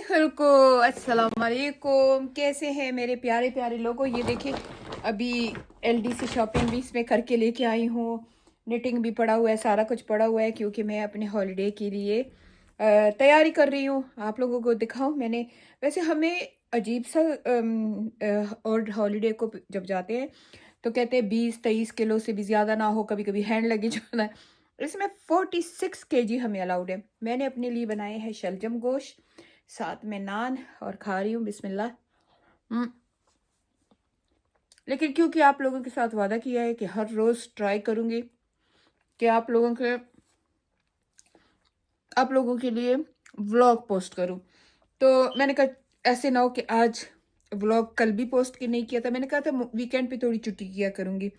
हल्को अस्सलाम वालेकुम। कैसे हैं मेरे प्यारे प्यारे लोगों। ये देखिए अभी एलडी से शॉपिंग भी इसमें करके लेके आई हूँ। निटिंग भी पड़ा हुआ है, सारा कुछ पड़ा हुआ है क्योंकि मैं अपने हॉलिडे के लिए तैयारी कर रही हूँ। आप लोगों को दिखाऊं मैंने। वैसे हमें अजीब सा और हॉलिडे को जब जाते हैं तो कहते हैं 20-23 किलो से भी ज़्यादा ना हो, कभी कभी हैंड लगेज होना है। इसमें 46 kg हमें अलाउड है। मैंने अपने लिए बनाए हैं शलजम गोश्त, साथ में नान और खा रही हूँ बिस्मिल्लाह। लेकिन क्योंकि आप लोगों के साथ वादा किया है कि हर रोज़ ट्राई करूँगी कि आप लोगों के लिए व्लॉग पोस्ट करूँ, तो मैंने कहा ऐसे ना हो कि आज व्लॉग कल भी पोस्ट की नहीं किया था। मैंने कहा था वीकेंड पे थोड़ी छुट्टी किया करूँगी,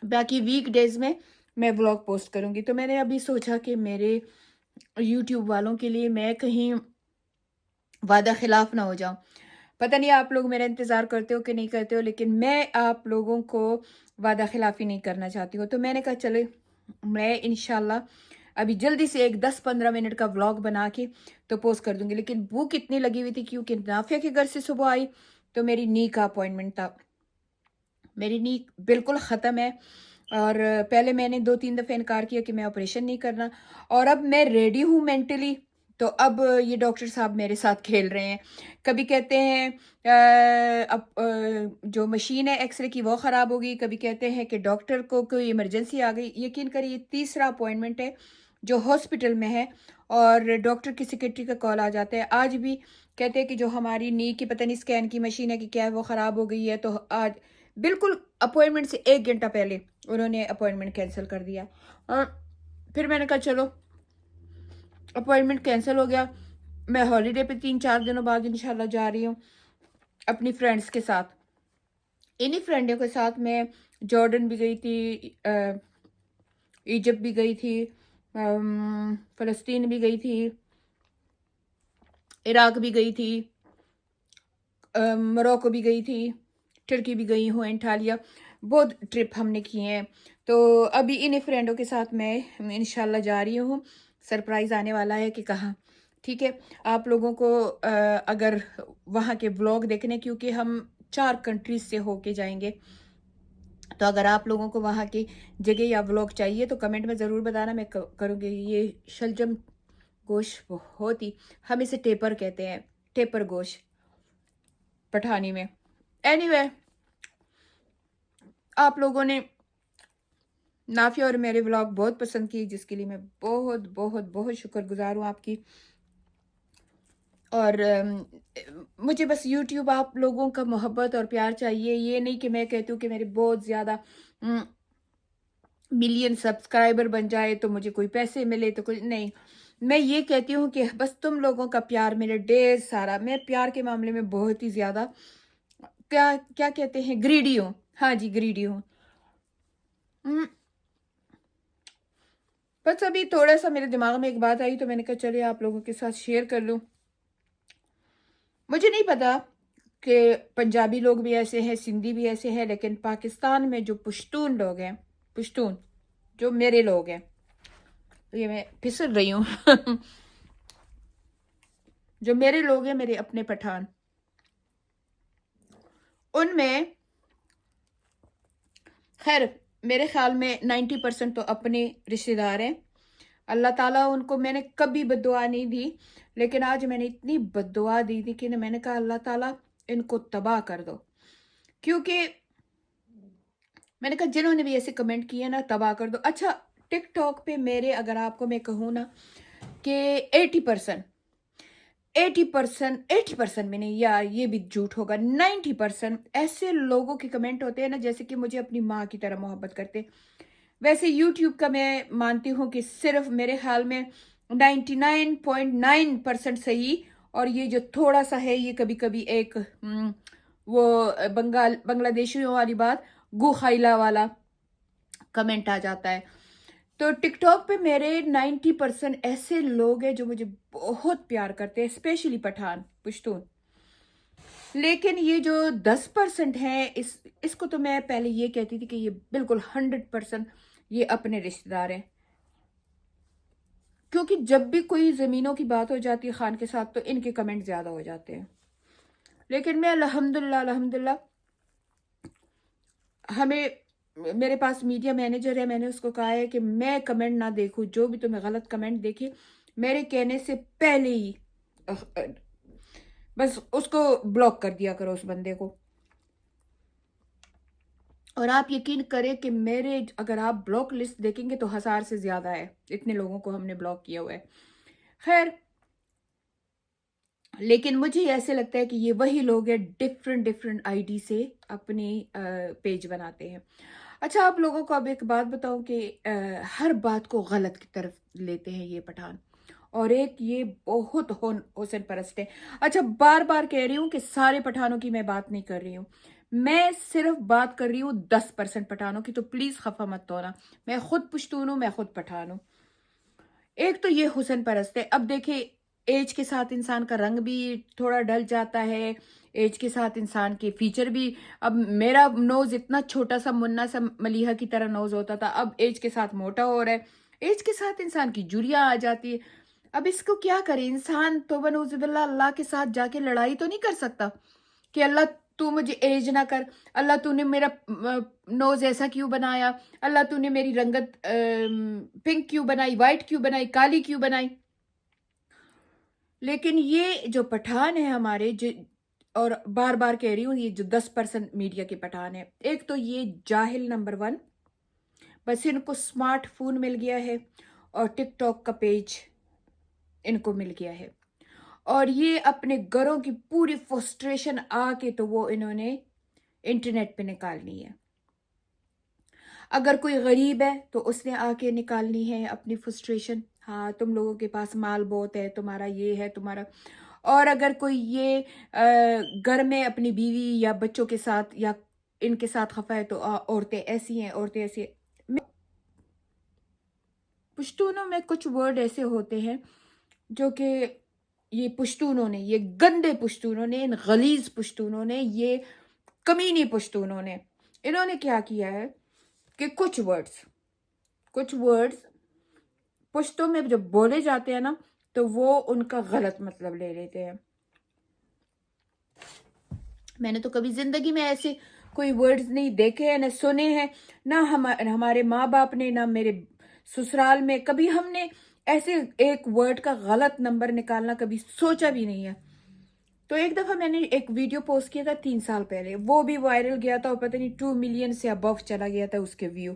बाकी वीक डेज में मैं व्लॉग पोस्ट करूँगी। तो मैंने अभी सोचा कि मेरे यूट्यूब वालों के लिए मैं कहीं वादा खिलाफ ना हो जाऊं। पता नहीं आप लोग मेरा इंतज़ार करते हो कि नहीं करते हो, लेकिन मैं आप लोगों को वादा खिलाफी नहीं करना चाहती हूँ। तो मैंने कहा चले मैं इंशाल्लाह अभी जल्दी से एक 10-15 मिनट का व्लॉग बना के तो पोस्ट कर दूंगी। लेकिन भूख इतनी लगी हुई थी क्योंकि नाफिया के घर से सुबह आई तो मेरी नी का अपॉइंटमेंट था। मेरी नी बिल्कुल ख़त्म है और पहले मैंने 2-3 दफ़े इनकार किया कि मैं ऑपरेशन नहीं करना, और अब मैं रेडी हूँ मेंटली। तो अब ये डॉक्टर साहब मेरे साथ खेल रहे हैं। कभी कहते हैं जो मशीन है एक्सरे की वो ख़राब होगी, कभी कहते हैं कि डॉक्टर को कोई इमरजेंसी आ गई। यकीन करिए ये तीसरा अपॉइंटमेंट है जो हॉस्पिटल में है और डॉक्टर की सेक्रेटरी का कॉल आ जाता है। आज भी कहते हैं कि जो हमारी नी की पता नहीं स्कैन की मशीन है कि क्या है वो ख़राब हो गई है। तो आज बिल्कुल अपॉइंटमेंट से 1 घंटा पहले उन्होंने अपॉइंटमेंट कैंसिल कर दिया। और फिर मैंने कहा चलो अपॉइंटमेंट कैंसिल हो गया। मैं हॉलीडे पे 3-4 दिनों बाद इंशाल्लाह जा रही हूँ अपनी फ्रेंड्स के साथ। इन्हीं फ्रेंडों के साथ मैं जॉर्डन भी गई थी, इजिप्ट भी गई थी, फ़लस्तीन भी गई थी, इराक भी गई थी, मोरक्को भी गई थी, टर्की भी गई हूँ, एंटालिया। बहुत ट्रिप हमने किए हैं। तो अभी इन्हीं फ्रेंडों के साथ मैं इंशाल्लाह जा रही हूँ। सरप्राइज़ आने वाला है कि कहाँ। ठीक है, आप लोगों को अगर वहाँ के व्लॉग देखने, क्योंकि हम 4 कंट्रीज से होके जाएंगे, तो अगर आप लोगों को वहाँ की जगह या व्लॉग चाहिए तो कमेंट में ज़रूर बताना, मैं करूँगी। ये शलजम गोश्त बहुत ही, हम इसे टेपर कहते हैं, टेपर गोश्त पठानी में। एनीवे आप लोगों ने नाफिया और मेरे व्लॉग बहुत पसंद किए, जिसके लिए मैं बहुत बहुत बहुत शुक्रगुजार हूँ आपकी। और मुझे बस यूट्यूब आप लोगों का मोहब्बत और प्यार चाहिए। ये नहीं कि मैं कहती हूँ कि मेरे बहुत ज़्यादा मिलियन सब्सक्राइबर बन जाए तो मुझे कोई पैसे मिले, तो कुछ नहीं। मैं ये कहती हूँ कि बस तुम लोगों का प्यार मेरे ढेर सारा। मैं प्यार के मामले में बहुत ही ज़्यादा क्या क्या कहते हैं, ग्रीडी हूँ। हाँ जी, ग्रीडी हूँ। बस अभी थोड़ा सा मेरे दिमाग में एक बात आई तो मैंने कहा चलिए आप लोगों के साथ शेयर कर लूँ। मुझे नहीं पता कि पंजाबी लोग भी ऐसे हैं, सिंधी भी ऐसे हैं, लेकिन पाकिस्तान में जो पश्तून लोग हैं, पश्तून जो मेरे लोग हैं, ये मैं फिसल रही हूँ जो मेरे लोग हैं, मेरे अपने पठान, उनमें खैर मेरे ख्याल में 90% तो अपने रिश्तेदार हैं। अल्लाह ताला उनको, मैंने कभी बद्दुआ नहीं दी, लेकिन आज मैंने इतनी बद्दुआ दी थी कि मैंने कहा अल्लाह ताला इनको तबाह कर दो। क्योंकि मैंने कहा जिन्होंने भी ऐसे कमेंट किए ना, तबाह कर दो। अच्छा, टिकटॉक पे मेरे अगर आपको मैं कहूँ ना कि 80% 80% में नहीं, यार ये भी झूठ होगा, 90% ऐसे लोगों के कमेंट होते हैं ना जैसे कि मुझे अपनी माँ की तरह मोहब्बत करते। वैसे यूट्यूब का मैं मानती हूँ कि सिर्फ मेरे ख्याल में 99.9% सही, और ये जो थोड़ा सा है ये कभी कभी एक वो बांग्लादेशियों वाली बात, गु खाइला वाला कमेंट आ जाता है। तो टिकटॉक पे मेरे 90% ऐसे लोग हैं जो मुझे बहुत प्यार करते हैं, स्पेशली पठान पश्तून। लेकिन ये जो 10% है, इसको तो मैं पहले ये कहती थी कि ये बिल्कुल 100% ये अपने रिश्तेदार हैं। کیونکہ جب بھی کوئی زمینوں کی بات ہو جاتی ہے خان کے ساتھ تو ان کے کمنٹ زیادہ ہو جاتے ہیں. لیکن میں الحمدللہ ہمیں میرے پاس میڈیا مینیجر ہے، میں نے اس کو کہا ہے کہ میں کمنٹ نہ دیکھوں، جو بھی تمہیں غلط کمنٹ دیکھے میرے کہنے سے پہلے ہی بس اس کو بلاک کر دیا کرو اس بندے کو. اور آپ یقین کریں کہ میرے اگر آپ بلاک لسٹ دیکھیں گے تو 1000 سے زیادہ ہے، اتنے لوگوں کو ہم نے بلاک کیا ہوا ہے. خیر، لیکن مجھے ایسے لگتا ہے کہ یہ وہی لوگ ہیں ڈفرینٹ آئی ڈی سے اپنی پیج بناتے ہیں. اچھا، آپ لوگوں کو اب ایک بات بتاؤں کہ ہر بات کو غلط کی طرف لیتے ہیں یہ پٹھان، اور ایک یہ بہت حسن پرست ہے. اچھا، بار بار کہہ رہی ہوں کہ سارے پٹھانوں کی میں بات نہیں کر رہی ہوں، میں صرف بات کر رہی ہوں 10% پٹھانوں کی، تو پلیز خفا مت ہونا. میں خود پشتون ہوں، میں خود پٹھان ہوں. ایک تو یہ حسن پرست ہے. اب دیکھیں، ایج کے ساتھ انسان کا رنگ بھی تھوڑا ڈل جاتا ہے، ایج کے ساتھ انسان کے فیچر بھی. اب میرا نوز اتنا چھوٹا سا منا سا ملیحہ کی طرح نوز ہوتا تھا، اب ایج کے ساتھ موٹا ہو رہا ہے. ایج کے ساتھ انسان کی جھریاں آ جاتی ہے. اب اس کو کیا کرے انسان؟ تو بنعوذ باللہ اللہ کے ساتھ جا کے لڑائی تو نہیں کر سکتا کہ اللہ تو مجھے ایج نہ کر، اللہ تو نے میرا نوز ایسا کیوں بنایا، اللہ تو نے میری رنگت پنک کیوں بنائی، وائٹ کیوں بنائی، کالی کیوں بنائی. لیکن یہ جو پٹھان ہیں ہمارے اور بار بار کہہ رہی ہوں، یہ جو 10% میڈیا کے پٹھان ہیں، ایک تو یہ جاہل نمبر 1، بس ان کو سمارٹ فون مل گیا ہے اور ٹک ٹاک کا پیج ان کو مل گیا ہے، اور یہ اپنے گھروں کی پوری فرسٹریشن آ کے تو وہ انہوں نے انٹرنیٹ پہ نکالنی ہے. اگر کوئی غریب ہے تو اس نے آ کے نکالنی ہے اپنی فرسٹریشن. ہاں، تم لوگوں کے پاس مال بہت ہے، تمہارا یہ ہے تمہارا. اور اگر کوئی یہ گھر میں اپنی بیوی یا بچوں کے ساتھ یا ان کے ساتھ خفا ہے تو عورتیں ایسی ہیں، عورتیں ایسی ہیں. پشتونوں میں کچھ ورڈ ایسے ہوتے ہیں جو کہ یہ پشتونوں نے، یہ گندے پشتونوں نے، ان غلیظ پشتونوں نے، یہ کمینی پشتونوں نے، انہوں نے کیا کیا ہے کہ کچھ ورڈز پشتوں میں جب بولے جاتے ہیں نا تو وہ ان کا غلط مطلب لے لیتے ہیں. میں نے تو کبھی زندگی میں ایسے کوئی ورڈز نہیں دیکھے ہیں، نہ سنے ہیں، نہ ہمارے ماں باپ نے، نہ میرے سسرال میں کبھی ہم نے ایسے ایک ورڈ کا غلط نمبر نکالنا کبھی سوچا بھی نہیں ہے. تو ایک دفعہ میں نے ایک ویڈیو پوسٹ کیا تھا 3 سال پہلے، وہ بھی وائرل گیا تھا اور پتہ نہیں 2 ملین سے ابو چلا گیا تھا اس کے ویو.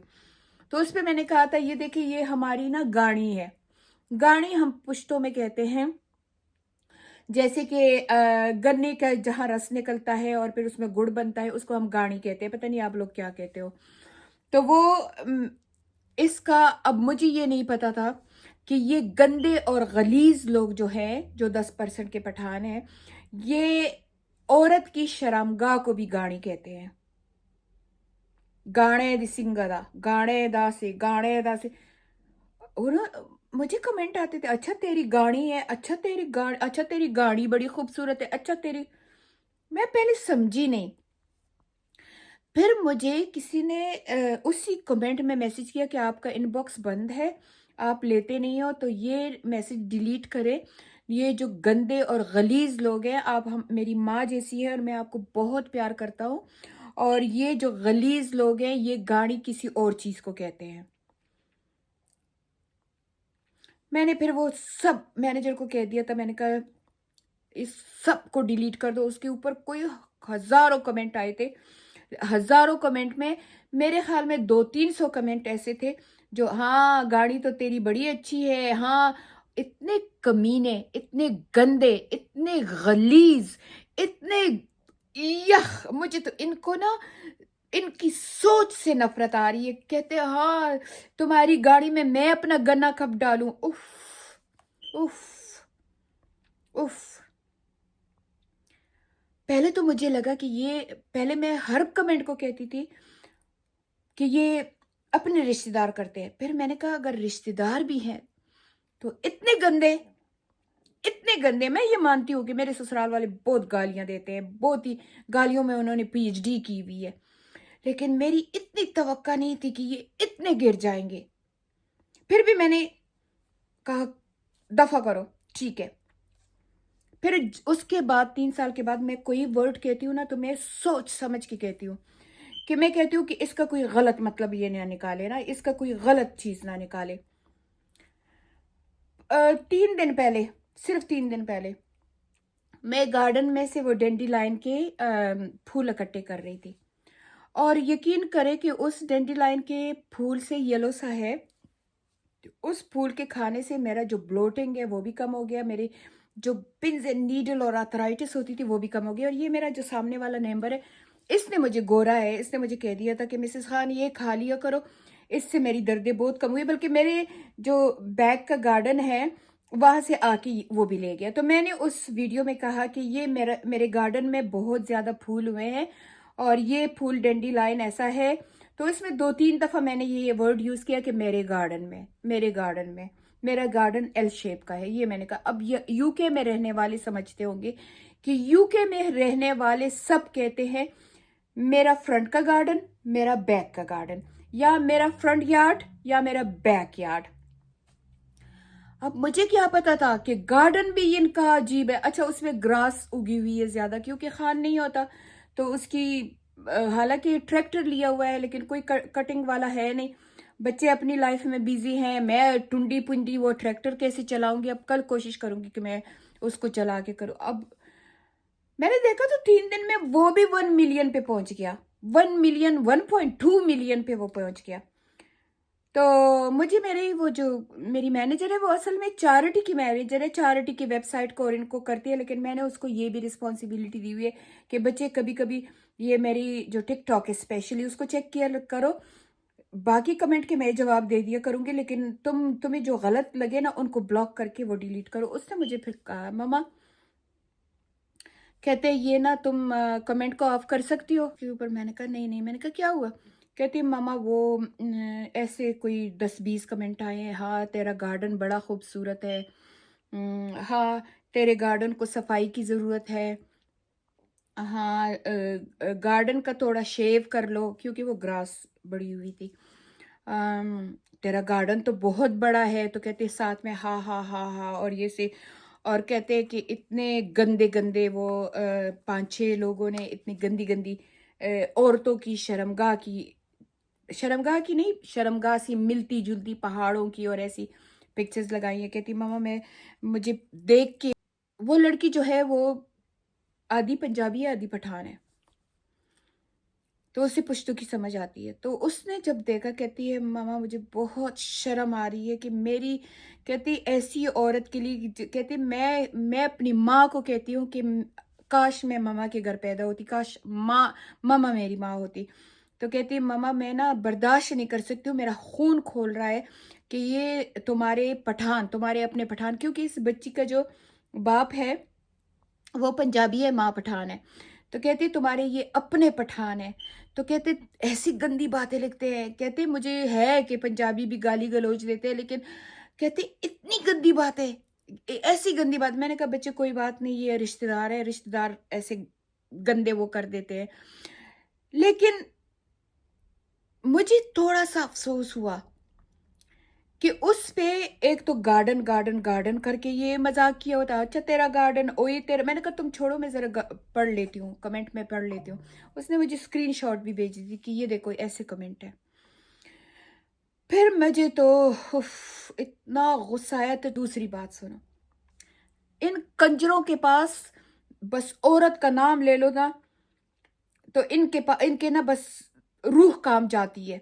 تو اس پہ میں نے کہا تھا یہ دیکھیں، یہ ہماری نا گاڑی ہے. گاڑی ہم پشتوں میں کہتے ہیں جیسے کہ گنے کا جہاں رس نکلتا ہے اور پھر اس میں گڑ بنتا ہے، اس کو ہم گاڑی کہتے ہیں. پتہ نہیں آپ لوگ کیا کہتے ہو. تو وہ اس کا اب مجھے یہ نہیں پتا تھا کہ یہ گندے اور غلیظ لوگ جو ہیں، جو 10% کے پٹھان ہیں، یہ عورت کی شرمگاہ کو بھی گاڑی کہتے ہیں. گاڑے دی سنگدا، گاڑے دا سے. اور مجھے کمنٹ آتے تھے، اچھا تیری گاڑی ہے، اچھا تیری گاڑی بڑی خوبصورت ہے، اچھا تیری. میں پہلے سمجھی نہیں. پھر مجھے کسی نے اسی کمنٹ میں میسج کیا کہ آپ کا ان باکس بند ہے، آپ لیتے نہیں ہو، تو یہ میسج ڈیلیٹ کرے. یہ جو گندے اور غلیظ لوگ ہیں، آپ میری ماں جیسی ہے اور میں آپ کو بہت پیار کرتا ہوں، اور یہ جو غلیظ لوگ ہیں یہ گاڑی کسی اور چیز کو کہتے ہیں. میں نے پھر وہ سب مینیجر کو کہہ دیا تھا، میں نے کہا اس سب کو ڈیلیٹ کر دو. اس کے اوپر کوئی ہزاروں کمنٹ آئے تھے. ہزاروں کمنٹ میں میرے خیال میں 200-300 کمنٹ ایسے تھے جو ہاں گاڑی تو تیری بڑی اچھی ہے. ہاں، اتنے کمینے، اتنے گندے، اتنے غلیظ، اتنے مجھے تو ان کو نا ان کی سوچ سے نفرت آ رہی ہے. کہتے ہیں ہاں تمہاری گاڑی میں اپنا گنا کب ڈالوں. اف اف اف. پہلے تو مجھے لگا کہ پہلے میں ہر کمنٹ کو کہتی تھی کہ یہ اپنے رشتہ دار کرتے ہیں. پھر میں نے کہا اگر رشتہ دار بھی ہیں تو اتنے گندے. میں یہ مانتی ہوں کہ میرے سسرال والے بہت گالیاں دیتے ہیں، بہت ہی گالیوں میں انہوں نے PhD کی ہوئی ہے، لیکن میری اتنی توقع نہیں تھی کہ یہ اتنے گر جائیں گے. پھر بھی میں نے کہا दफ़ा करो, ठीक है। फिर उसके बाद 3 साल के बाद मैं कोई वर्ड कहती हूँ ना तो मैं सोच समझ के कहती हूँ, कि मैं कहती हूँ कि इसका कोई गलत मतलब ये ना निकाले ना, इसका कोई गलत चीज़ ना निकाले। 3 दिन पहले, सिर्फ 3 दिन पहले मैं गार्डन में से वो डेंडिलाइन के फूल इकट्ठे कर रही थी, और यकीन करें कि उस डेंडिलाइन के फूल से येलो सा है, उस फूल के खाने से मेरा जो ब्लोटिंग है वो भी कम हो गया, मेरी जो पिंस एंड नीडल और आर्थराइटिस होती थी वो भी कम हो गई। और ये मेरा जो सामने वाला नेबर है, इसने मुझे गोरा है, इसने मुझे कह दिया था कि मिसेस खान ये खा लिया करो, इससे मेरी दर्दें बहुत कम हुई, बल्कि मेरे जो बैक का गार्डन है वहाँ से आके वो भी ले गया। तो मैंने उस वीडियो में कहा कि ये मेरे गार्डन में बहुत ज़्यादा फूल हुए हैं, और ये फूल डेंडिलाइन ऐसा है। तो इसमें 2-3 दफ़ा मैंने ये वर्ड यूज़ किया कि मेरे गार्डन में, मेरा गार्डन एल शेप का है, ये मैंने कहा। अब यूके में रहने वाले समझते होंगे कि यूके में रहने वाले सब कहते हैं मेरा फ्रंट का गार्डन, मेरा बैक का गार्डन, या मेरा फ्रंट यार्ड या मेरा बैक यार्ड। अब मुझे क्या पता था कि गार्डन भी इनका अजीब है। अच्छा, उसमें ग्रास उगी हुई है ज़्यादा, क्योंकि खान नहीं होता तो उसकी हालांकि ट्रैक्टर लिया हुआ है लेकिन कोई कटिंग वाला है नहीं। बच्चे अपनी लाइफ में बिजी हैं, मैं टुंडी पुंडी वो ट्रैक्टर कैसे चलाऊंगी। अब कल कोशिश करूंगी कि मैं उसको चला के करूँ। अब मैंने देखा तो 3 दिन में वो भी 1 मिलियन पे पहुंच गया, 1 मिलियन, 1.2 मिलियन पे वो पहुंच गया। तो मुझे मेरी वो जो मेरी मैनेजर है वो असल में चैरिटी की मैनेजर है, चैरिटी की वेबसाइट को और इनको करती है, लेकिन मैंने उसको ये भी रिस्पॉन्सिबिलिटी दी हुई है कि बच्चे कभी कभी ये मेरी जो टिकटॉक है स्पेशली उसको चेक किया करो, बाकी कमेंट के मैं जवाब दे दिया करूंगी, लेकिन तुम्हें जो गलत लगे ना उनको ब्लॉक करके वो डिलीट करो। उसने मुझे फिर कहा मम्मा, कहते ये ना तुम कमेंट को ऑफ कर सकती हो के ऊपर। मैंने कहा नहीं नहीं। मैंने कहा क्या हुआ? कहती मामा वो ऐसे कोई 10-20 कमेंट आए हैं, हाँ तेरा गार्डन बड़ा खूबसूरत है, हाँ तेरे गार्डन को सफाई की ज़रूरत है, हाँ गार्डन का थोड़ा शेव कर लो क्योंकि वो ग्रास बड़ी हुई थी, तेरा गार्डन तो बहुत बड़ा है। तो कहते साथ में हाँ हाँ हाँ हाँ और ये से, और कहते हैं कि इतने गंदे गंदे वो 5-6 लोगों ने इतनी गंदी गंदी औरतों की शर्मगाह की नहीं, शर्मगाह सी मिलती जुलती पहाड़ों की और ऐसी पिक्चर्स लगाई है। कहती मामा मैं, मुझे देख के वो लड़की जो है वो आधी पंजाबी है आधी पठान है, तो उसे पुश्तो की समझ आती है। तो उसने जब देखा कहती है मामा मुझे बहुत शर्म आ रही है कि मेरी, कहती ऐसी औरत के लिए, कहती मैं अपनी माँ को कहती हूँ कि काश मैं मामा के घर पैदा होती, काश मामा मेरी माँ होती। तो कहती है मामा मैं ना बर्दाश्त नहीं कर सकती हूँ, मेरा खून खोल रहा है कि ये तुम्हारे अपने पठान, क्योंकि इस बच्ची का जो बाप है वो पंजाबी है, माँ पठान है। तो कहती तुम्हारे ये अपने पठान है। तो कहते ऐसी गंदी बातें लिखते हैं। कहते मुझे है कि पंजाबी भी गाली गलौज देते हैं, लेकिन कहते इतनी गंदी बातें, ऐसी गंदी बात। मैंने कहा बच्चे कोई बात नहीं, ये रिश्तेदार है, रिश्तेदार ऐसे गंदे वो कर देते हैं। लेकिन मुझे थोड़ा सा अफसोस हुआ कि उस पे एक तो गार्डन गार्डन गार्डन करके ये मजाक किया होता। अच्छा तेरा गार्डन, ओए तेरा, मैंने कहा तुम छोड़ो मैं जरा पढ़ लेती हूँ, कमेंट में पढ़ लेती हूँ। उसने मुझे स्क्रीनशॉट भी भेज दी कि ये देखो ऐसे कमेंट है। फिर मुझे तो इतना गुस्सा आया। तो दूसरी बात सुनो, इन कंजरों के पास बस औरत का नाम ले लो ना तो इनके ना बस रूह काम जाती है।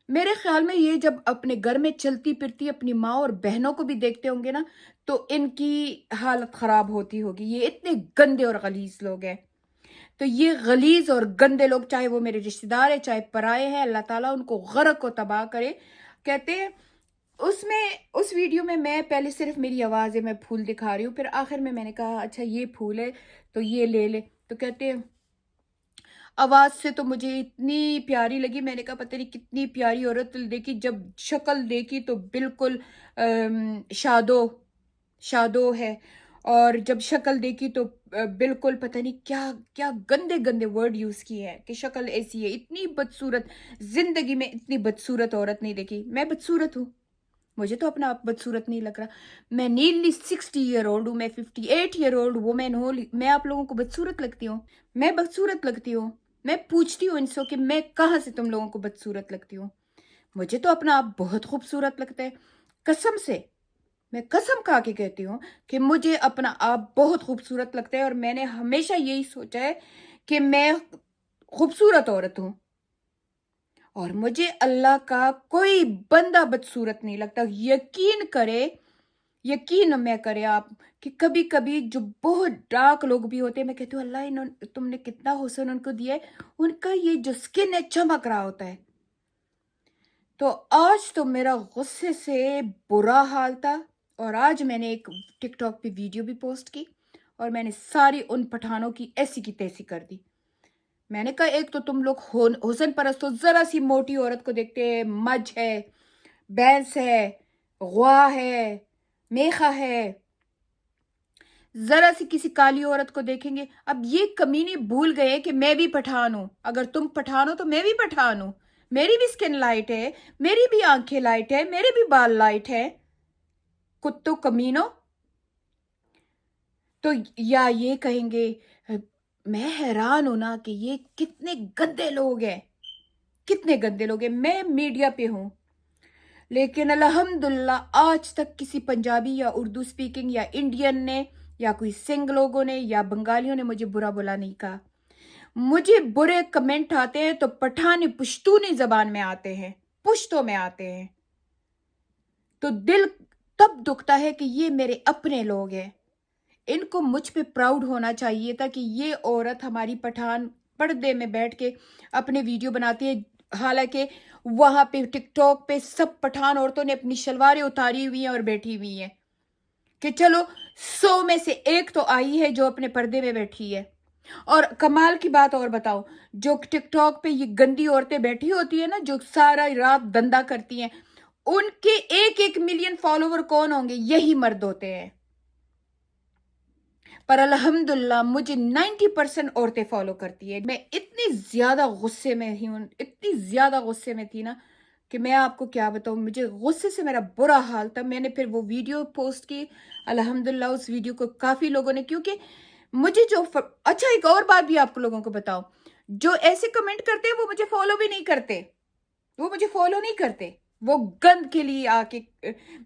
मेरे ख्याल में ये जब अपने घर में चलती फिरती अपनी माँ और बहनों को भी देखते होंगे ना तो इनकी हालत खराब होती होगी। ये इतने गंदे और गलीज लोग हैं। तो ये गलीज और गंदे लोग, चाहे वो मेरे रिश्तेदार है चाहे पराए हैं, अल्लाह ताला उनको गरक को तबाह करे। कहते हैं उस वीडियो में मैं पहले सिर्फ मेरी आवाज़ है, मैं फूल दिखा रही हूँ, फिर आखिर में मैंने कहा अच्छा ये फूल है तो ये ले ले। तो कहते हैं आवाज से तो मुझे इतनी प्यारी लगी, मैंने कहा पता नहीं कितनी प्यारी औरत देखी, जब शक्ल देखी तो बिल्कुल शादो शादो है, और जब शक्ल देखी तो बिल्कुल पता नहीं क्या क्या गंदे गंदे वर्ड यूज किए हैं कि शक्ल ऐसी है, इतनी बदसूरत, जिंदगी में इतनी बदसूरत औरत नहीं देखी। मैं बदसूरत हूँ, मुझे तो अपना आप बदसूरत नहीं लग रहा। मैं नीयरली 60 ईयर ओल्ड हूँ, मैं 58 ईयर ओल्ड वुमेन हूँ, मैं आप लोगों को बदसूरत लगती हूँ? मैं बदसूरत लगती हूँ? मैं पूछती हूँ इनसे कि मैं कहाँ से तुम लोगों को बदसूरत लगती हूँ? मुझे तो अपना आप बहुत खूबसूरत लगता है, कसम से। मैं कसम खा के कहती हूँ कि मुझे अपना आप बहुत खूबसूरत लगता है, और मैंने हमेशा यही सोचा है कि मैं खूबसूरत औरत हूँ, और मुझे अल्लाह का कोई बंदा बदसूरत नहीं लगता। यकीन मैं करे आप कि कभी कभी जो बहुत डार्क लोग भी होते हैं, मैं कहती हूँ अल्लाह इन्होंने तुमने कितना हुस्न उनको दिया है, उनका ये जो स्किन है चमक रहा होता है। तो आज तो मेरा गुस्से से बुरा हाल था, और आज मैंने एक टिकटॉक पे वीडियो भी पोस्ट की, और मैंने सारी उन पठानों की ऐसी की तैसी कर दी। मैंने कहा एक तो तुम लोग हुस्न परस्त हो, जरा सी मोटी औरत को देखते हैं, मज है, भैंस है, गुआ है, मेखा है, जरा सी किसी काली औरत को देखेंगे। अब ये कमीने भूल गए कि मैं भी पठान हूं। अगर तुम पठान हो तो मैं भी पठान हूं, मेरी भी स्किन लाइट है, मेरी भी आंखें लाइट है, मेरे भी बाल लाइट है। कुत्तों कमीनों। तो या ये कहेंगे, मैं हैरान हूं ना कि ये कितने गंदे लोग हैं, कितने गंदे लोग हैं। मैं मीडिया पे हूं, लेकिन अल्हम्दुलिल्लाह आज तक किसी पंजाबी या उर्दू स्पीकिंग या इंडियन ने या कोई सिंह लोगों ने या बंगालियों ने मुझे बुरा बुला नहीं कहा। मुझे बुरे कमेंट आते हैं तो पठानी पुश्तूनी जबान में आते हैं, पुश्तों में आते हैं, तो दिल तब दुखता है कि ये मेरे अपने लोग हैं। इनको मुझ पे प्राउड होना चाहिए था कि ये औरत हमारी पठान पर्दे में बैठ के अपने वीडियो बनाती है। हालांकि वहां पे टिकटॉक पे सब पठान औरतों ने अपनी शलवारें उतारी हुई हैं और बैठी हुई हैं कि चलो 100 में से एक तो आई है जो अपने पर्दे में बैठी है। और कमाल की बात और बताओ, जो टिकटॉक पे ये गंदी औरतें बैठी होती है ना, जो सारा रात धंधा करती हैं, उनके 1-1 मिलियन फॉलोवर कौन होंगे? यही मर्द होते हैं। पर अल्हम्दुलिल्लाह मुझे 90% औरतें फॉलो करती है। मैं इतनी ज्यादा गुस्से में ही हूँ, इतनी ज्यादा गुस्से में थी ना कि मैं आपको क्या बताऊँ। मुझे गुस्से से मेरा बुरा हाल था। मैंने फिर वो वीडियो पोस्ट की। अल्हम्दुलिल्लाह उस वीडियो को काफी लोगों ने, क्योंकि मुझे अच्छा एक और बात भी आप लोगों को बताओ, जो ऐसे कमेंट करते हैं वो मुझे फॉलो भी नहीं करते, वो मुझे फॉलो नहीं करते। वो गंद के लिए आके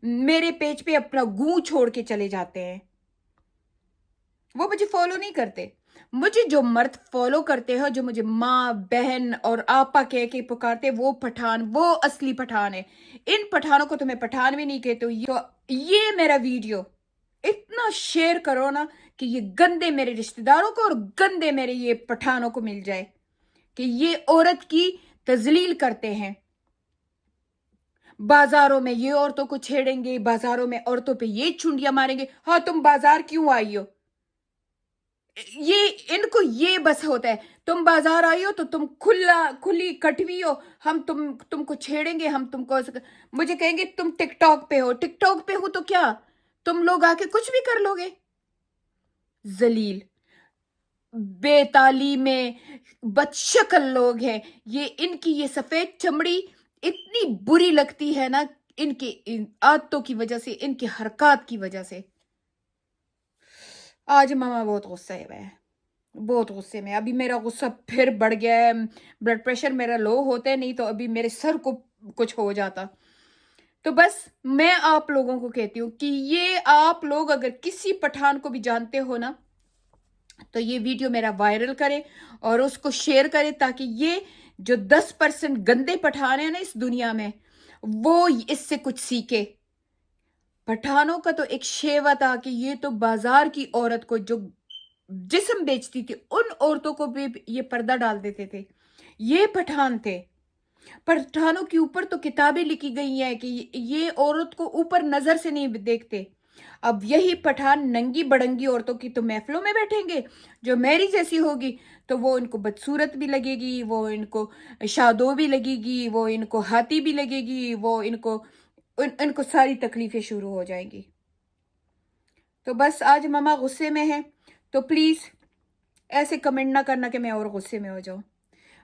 मेरे पेज पे अपना गूं छोड़ के चले जाते हैं, वो मुझे फॉलो नहीं करते। मुझे जो मर्द फॉलो करते हैं, जो मुझे माँ बहन और आपा कह के पुकारते, वो पठान, वो असली पठान है। इन पठानों को तो मैं पठान भी नहीं कहते। ये मेरा वीडियो इतना शेयर करो ना कि ये गंदे मेरे रिश्तेदारों को और गंदे मेरे ये पठानों को मिल जाए कि ये औरत की तजलील करते हैं। बाजारों में ये औरतों को छेड़ेंगे, बाजारों में औरतों पे ये चुंडियां मारेंगे। हाँ, तुम बाजार क्यों आई हो? ये इनको ये बस होता है, तुम बाजार आई हो तो तुम खुली कटवी हो, हम तुमको छेड़ेंगे, हम तुमको मुझे कहेंगे तुम टिकटॉक पे हो। टिकटॉक पे हो तो क्या तुम लोग आके कुछ भी कर लोगे? जलील, बेतालीमें, बदशक्ल लोग हैं ये। इनकी ये सफेद चमड़ी इतनी बुरी लगती है ना, इनके इन आदतों की वजह से, इनकी हरकत की वजह से। आज मामा बहुत गुस्सा है, बहुत गुस्से में। अभी मेरा गुस्सा फिर बढ़ गया है। ब्लड प्रेशर मेरा लो होता है, नहीं तो अभी मेरे सर को कुछ हो जाता। तो बस मैं आप लोगों को कहती हूँ कि ये आप लोग अगर किसी पठान को भी जानते हो ना, तो ये वीडियो मेरा वायरल करे और उसको शेयर करे, ताकि ये जो 10% गंदे पठान है ना इस दुनिया में, वो इससे कुछ सीखे। पठानों का तो एक शेवा था कि ये तो बाजार की औरत को जो जिस्म बेचती थी, उन औरतों को भी ये पर्दा डाल देते थे। ये पठान थे। पठानों के ऊपर तो किताबें लिखी गई हैं कि ये औरत को ऊपर नजर से नहीं देखते। अब यही पठान नंगी बड़ंगी औरतों की तो महफिलों में बैठेंगे, जो मेरी जैसी होगी तो वो इनको बदसूरत भी लगेगी, वो इनको शादो भी लगेगी, वो इनको हाथी भी लगेगी, वो इनको सारी तकलीफें शुरू हो जाएंगी। तो बस आज मामा गुस्से में है, तो प्लीज ऐसे कमेंट ना करना कि मैं और गुस्से में हो जाऊं।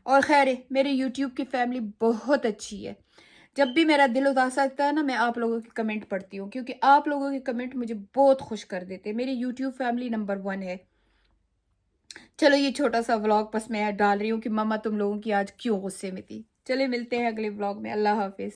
और खैर है, मेरे यूट्यूब की फैमिली बहुत अच्छी है। جب بھی میرا دل اداس ہوتا ہے نا میں آپ لوگوں کے کمنٹ پڑھتی ہوں، کیونکہ آپ لوگوں کے کمنٹ مجھے بہت خوش کر دیتے ہیں، میری یوٹیوب فیملی نمبر 1 ہے۔ چلو یہ چھوٹا سا ولاگ بس میں ڈال رہی ہوں کہ مما تم لوگوں کی آج کیوں غصے میں تھی۔ چلے ملتے ہیں اگلے ولاگ میں، اللہ حافظ۔